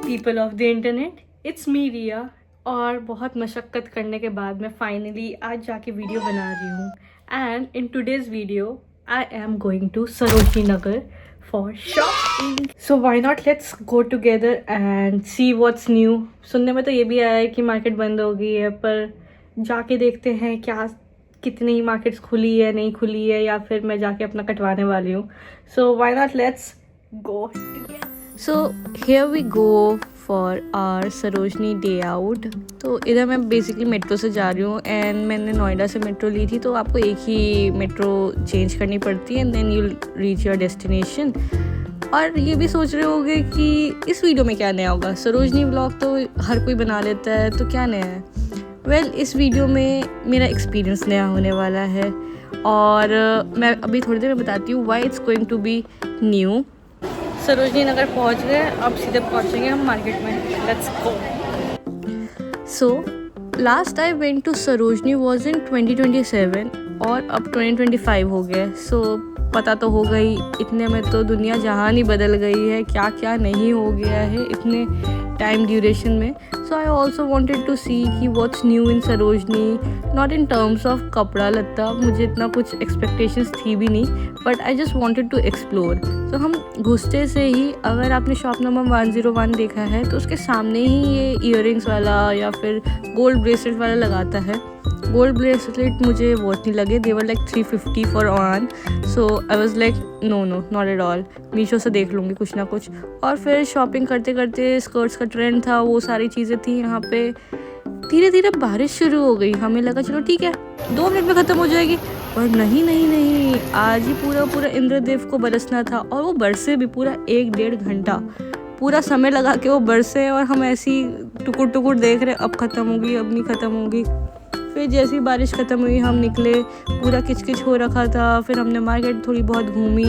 People of the internet, it's me Riya. और बहुत मशक्क़त करने के बाद मैं फाइनली आज जाके वीडियो बना रही हूँ। And in today's video I am going to Sarojini Nagar for shopping. So why not, let's go together and see what's new. सुनने में तो ये भी आया है कि मार्केट बंद हो गई है, पर जाके देखते हैं क्या कितनी मार्केट्स खुली है, नहीं खुली है, या फिर मैं जाके अपना कटवाने वाली हूँ। So why not, let's go. So here we go for our Sarojini day out. तो इधर मैं बेसिकली मेट्रो से जा रही हूँ एंड मैंने नोएडा से मेट्रो ली थी, तो आपको एक ही मेट्रो चेंज करनी पड़ती है and then you reach your destination. और ये भी सोच रहे होंगे कि इस वीडियो में क्या नया होगा, सरोजनी व्लॉग तो हर कोई बना लेता है, तो क्या नया है। वेल, इस वीडियो में मेरा एक्सपीरियंस नया होने वाला है और मैं अभी थोड़ी देर में बताती हूँ why it's going to be new. Sarojini Nagar पहुँच गए, अब सीधे पहुँचेंगे हम मार्केट में। Let's go. So last I went to Sarojini was in 2027 और अब 2025 हो गया। सो पता तो हो गई, इतने में तो दुनिया जहान ही बदल गई है, क्या क्या नहीं हो गया है इतने टाइम ड्यूरेशन में। So I also wanted to see कि what's new in Sarojini, not in terms of कपड़ा लत्ता, मुझे इतना कुछ एक्सपेक्टेशंस थी भी नहीं, but I just wanted to explore. सो हम घुसते से ही, अगर आपने शॉप नंबर 101 देखा है तो उसके सामने ही ये ईयररिंग्स वाला या फिर गोल्ड ब्रेसलेट वाला लगाता है। गोल्ड ब्रेसलेट मुझे बहुत नहीं लगे, they were like 350 for one. So I was like no not at all, Meesho से देख लूँगी कुछ ना कुछ। और फिर शॉपिंग करते करते स्कर्ट्स का ट्रेंड था, वो सारी चीज़ें थी यहाँ पे। धीरे धीरे बारिश शुरू हो गई, हमें लगा चलो ठीक है 2 मिनट में ख़त्म हो जाएगी, पर नहीं, आज ही पूरा इंद्रदेव को बरसना था और वो बरसे भी पूरा 1-1.5 घंटा, पूरा समय लगा के वो बरसे और हम ऐसी टुकुर टुकुर देख रहे, अब ख़त्म होगी, अब नहीं ख़त्म होगी। फिर जैसी बारिश ख़त्म हुई हम निकले, पूरा किचकिच हो रखा था। फिर हमने मार्केट थोड़ी बहुत घूमी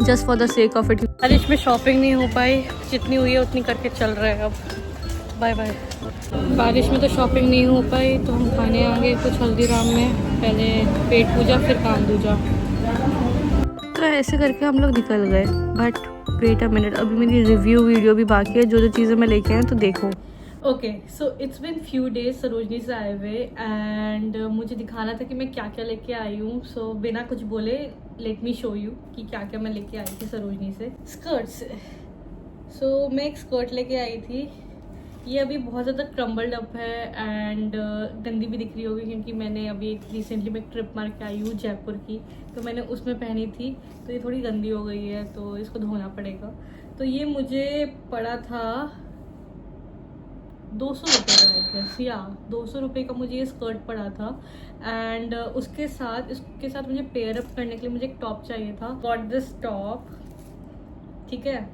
just for the sake of it. बारिश में शॉपिंग नहीं हो पाई, जितनी हुई है उतनी करके चल रहे हैं अब। Bye bye. बारिश में तो शॉपिंग नहीं हो पाई, तो हम खाने आ गए कुछ हल्दीराम में, पहले पेट पूजा फिर काम दूजा। तो ऐसे करके हम लोग निकल गए। बट वेट अ मिनट, अभी मेरी रिव्यू वीडियो भी बाकी है, जो चीज़ें मैं लेके आई तो देखो। Okay, so it's been few days Sarojini से आए हुए एंड मुझे दिखाना था कि मैं क्या क्या लेके आई हूँ। सो बिना कुछ बोले लेट मी शो यू कि क्या क्या मैं लेके आई थी सरोजनी से। स्कर्ट से सो मैं एक स्कर्ट लेके आई थी, ये अभी बहुत ज़्यादा क्रम्बल्ड अप है एंड गंदी भी दिख रही होगी, क्योंकि मैंने अभी रिसेंटली में एक ट्रिप मार के आई हूँ जयपुर की, तो मैंने उसमें पहनी थी, तो ये थोड़ी गंदी हो गई है, तो इसको धोना पड़ेगा। तो ये मुझे पड़ा था 200 रुपये का, आई गेस, या 200 रुपये का मुझे ये स्कर्ट पड़ा था। एंड इसके साथ मुझे पेयर अप करने के लिए मुझे एक टॉप चाहिए था। गॉट दिस टॉप, ठीक है,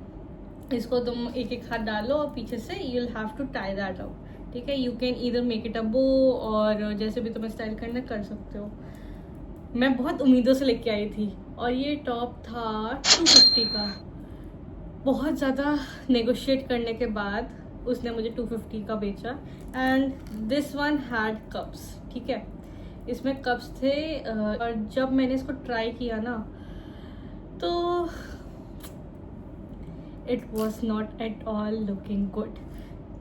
इसको तुम एक हाथ डालो और पीछे से you will have to tie that up, ठीक है। You can either make it a bow और जैसे भी तुम्हें स्टाइल करना कर सकते हो। मैं बहुत उम्मीदों से लेके आई थी और ये टॉप था 250 का। बहुत ज़्यादा नेगोशिएट करने के बाद उसने मुझे 250 का बेचा। And this one had cups, ठीक है, इसमें कप्स थे। और जब मैंने इसको ट्राई किया ना, तो it was not at all looking good.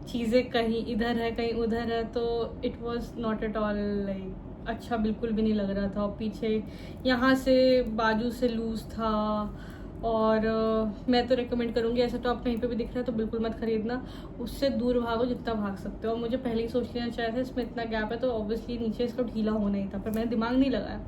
चीज़ें कहीं इधर है कहीं उधर है, तो it was not at all like अच्छा, बिल्कुल भी नहीं लग रहा था। और पीछे यहाँ से बाजू से लूज था। और मैं तो रेकमेंड करूँगी, ऐसा टॉप कहीं पे भी दिख रहा है तो बिल्कुल मत खरीदना, उससे दूर भागो जितना भाग सकते हो। मुझे पहले ही सोच लेना चाहिए था, इसमें इतना गैप है तो ऑब्वियसली नीचे इसको ढीला होना ही था, पर मैंने दिमाग नहीं लगाया।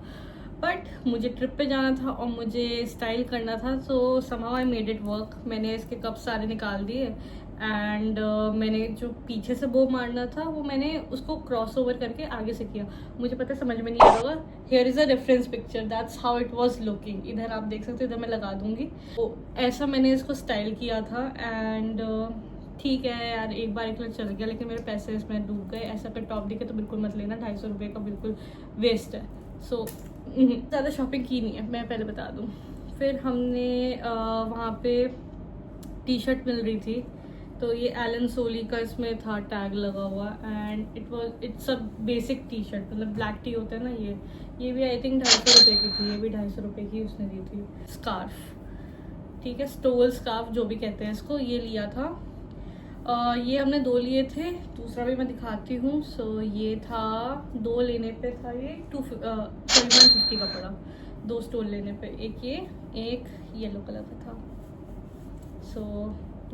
बट मुझे ट्रिप पे जाना था और मुझे स्टाइल करना था, सो somehow I made it work. मैंने इसके कप सारे निकाल दिए एंड मैंने जो पीछे से बो मारना था वो मैंने उसको क्रॉस ओवर करके आगे से किया। मुझे पता समझ में नहीं आ रहा होगा, here is a reference picture, that's how it was looking. इधर आप देख सकते हो, इधर मैं लगा दूंगी। तो ऐसा मैंने इसको स्टाइल किया था एंड ठीक है यार, एक बार एक चल गया, लेकिन मेरे पैसे इसमें डूब गए। ऐसा पे टॉप दिखे तो बिल्कुल मत लेना, 250 रुपये का बिल्कुल वेस्ट है। सो ज़्यादा शॉपिंग की नहीं है, मैं पहले बता दूँ। फिर हमने वहाँ पे टी शर्ट मिल रही थी, तो ये एलन सोली का इसमें था टैग लगा हुआ and it's a basic T shirt, मतलब ब्लैक टी होता है ना, ये भी आई थिंक 250 रुपये की थी, ये भी 250 रुपये की उसने दी थी। स्कार्फ, ठीक है, स्टोल स्कार्फ जो भी कहते हैं इसको, ये लिया था। ये हमने 2 लिए थे, दूसरा भी मैं दिखाती हूँ। सो ये था 2 लेने पे था ये 150 का पड़ा, 2 स्टोल लेने पे। एक येलो कलर का था। सो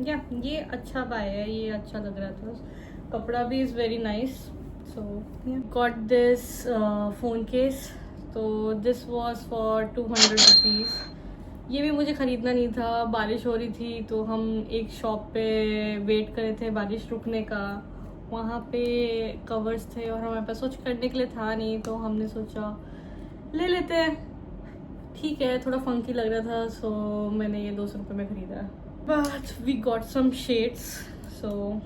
या ये अच्छा बाय है, ये अच्छा लग रहा था, कपड़ा भी is very nice. So got this phone case. तो दिस वॉज फॉर 200 रुपीज़। ये भी मुझे ख़रीदना नहीं था, बारिश हो रही थी तो हम एक शॉप पे वेट कर रहे थे बारिश रुकने का। वहाँ पे कवर्स थे और हमारे पास कुछ करने के लिए था नहीं, तो हमने सोचा ले लेते हैं। ठीक है, थोड़ा फंकी लग रहा था, सो मैंने ये 200 रुपये में ख़रीदा। But we got some shades. सो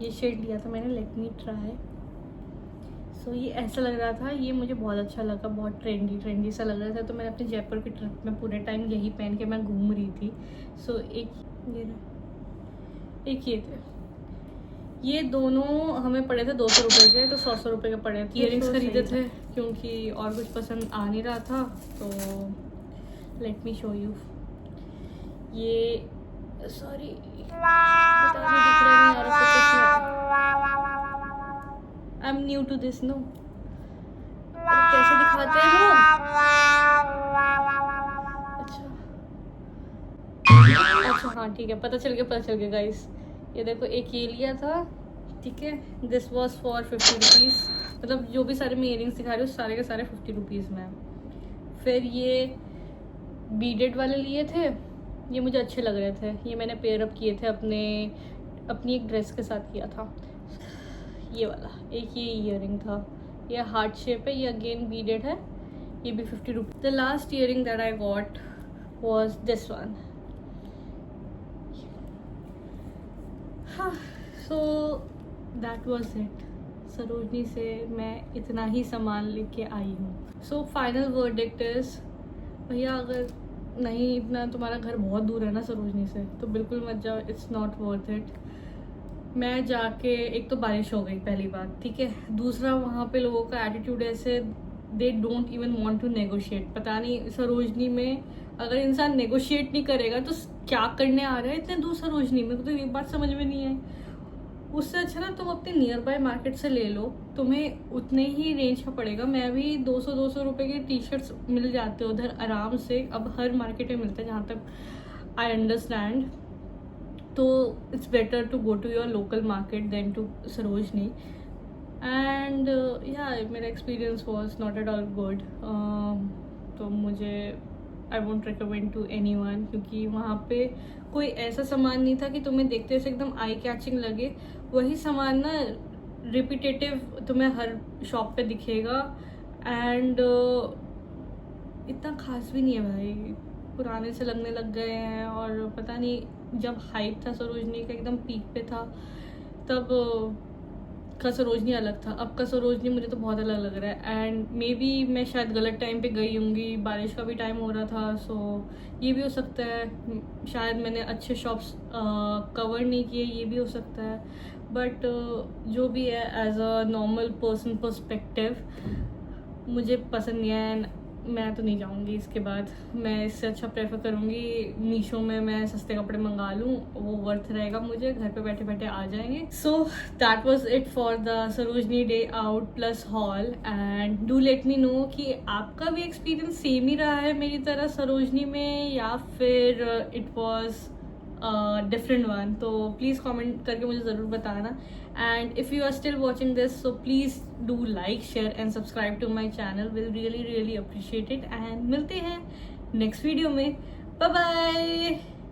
ये शेड लिया था मैंने, लेट मी ट्राई। सो ये ऐसा लग रहा था, ये मुझे बहुत अच्छा लगा, बहुत ट्रेंडी सा लग रहा था। तो मैंने अपने जयपुर की ट्रिप में पूरे टाइम यही पहन के मैं घूम रही थी। सो एक ये थे, ये दोनों हमें पड़े थे 200 रुपये के, तो 100 रुपये के पड़े थे। इयरिंग्स खरीदे थे क्योंकि और कुछ पसंद आ नहीं रहा था। तो लेट मी शो यू। ये सॉरी पता नहीं दिख रहा नहीं आ रहा, I am new to this no. कैसे दिखाते हैं लोग? अच्छा हाँ ठीक है, पता चल गया गाइस। ये देखो, एक ये लिया था, ठीक है, दिस वॉज फॉर 50 रुपीज़। मतलब जो भी सारे मैं इयरिंग्स दिखा रही हूँ सारे के सारे 50 रुपीज़ में। फिर ये बीडेड वाले लिए थे, ये मुझे अच्छे लग रहे थे, ये मैंने पेयर अप किए थे अपनी एक ड्रेस के साथ किया था। ये वाला एक ये ईयरिंग था, ये हार्ट शेप है, ये अगेन बीडेड है, ये भी 50 rupees. The last earring that I got was this one. हाँ, so that was it. Sarojini से मैं इतना ही सामान लेके आई हूँ। सो फाइनल वर्डिक्ट इज, भैया अगर नहीं इतना तुम्हारा घर बहुत दूर है ना सरोजनी से, तो बिल्कुल मत जाओ, इट्स नॉट वर्थ इट। मैं जाके, एक तो बारिश हो गई पहली बात, ठीक है, दूसरा वहाँ पे लोगों का एटीट्यूड ऐसे, they don't even want to negotiate. पता नहीं सरोजनी में अगर इंसान नेगोशिएट नहीं करेगा तो क्या करने आ रहा है इतने दूर सरोजनी में, तो ये बात समझ में नहीं आई। उससे अच्छा ना तुम अपने नियर बाय मार्केट से ले लो, तुम्हें उतने ही रेंज का पड़ेगा। मैं भी 200 रुपए के टी शर्ट्स मिल जाते हैं उधर आराम से, अब हर मार्केट में मिलते हैं जहाँ तक आई अंडरस्टैंड। तो it's better to go to your local market then to Sarojini. And या मेरा experience was not at all good. तो मुझे I won't recommend to anyone, क्योंकि वहाँ पे कोई ऐसा सामान नहीं था कि तुम्हें देखते से एकदम आई कैचिंग लगे। वही सामान ना रिपीटेटिव तुम्हें हर शॉप पे दिखेगा, एंड इतना खास भी नहीं है भाई, पुराने से लगने लग गए हैं। और पता नहीं, जब हाइप था सरोजनी का एकदम पीक पे था, तब का सरोजनी अलग था, अब का सरोजनी मुझे तो बहुत अलग लग रहा है। एंड मे बी मैं शायद गलत टाइम पे गई होंगी, बारिश का भी टाइम हो रहा था, सो ये भी हो सकता है। शायद मैंने अच्छे शॉप्स कवर नहीं किए, ये भी हो सकता है। बट जो भी है, as a normal person perspective मुझे पसंद नहीं है, मैं तो नहीं जाऊंगी इसके बाद। मैं इससे अच्छा प्रेफर करूंगी मीशो में मैं सस्ते कपड़े मंगा लूँ, वो वर्थ रहेगा मुझे, घर पे बैठे बैठे आ जाएंगे। So that was it for the Sarojini day out plus hall. And do let me know कि आपका भी एक्सपीरियंस सेम ही रहा है मेरी तरह सरोजनी में, या फिर इट वॉज डिफरेंट वन। तो प्लीज़ कमेंट करके मुझे ज़रूर बताना। And if you are still watching this, so please do like, share and subscribe to my channel, will really appreciate it. And मिलते हैं नेक्स्ट वीडियो में, बाय बाय।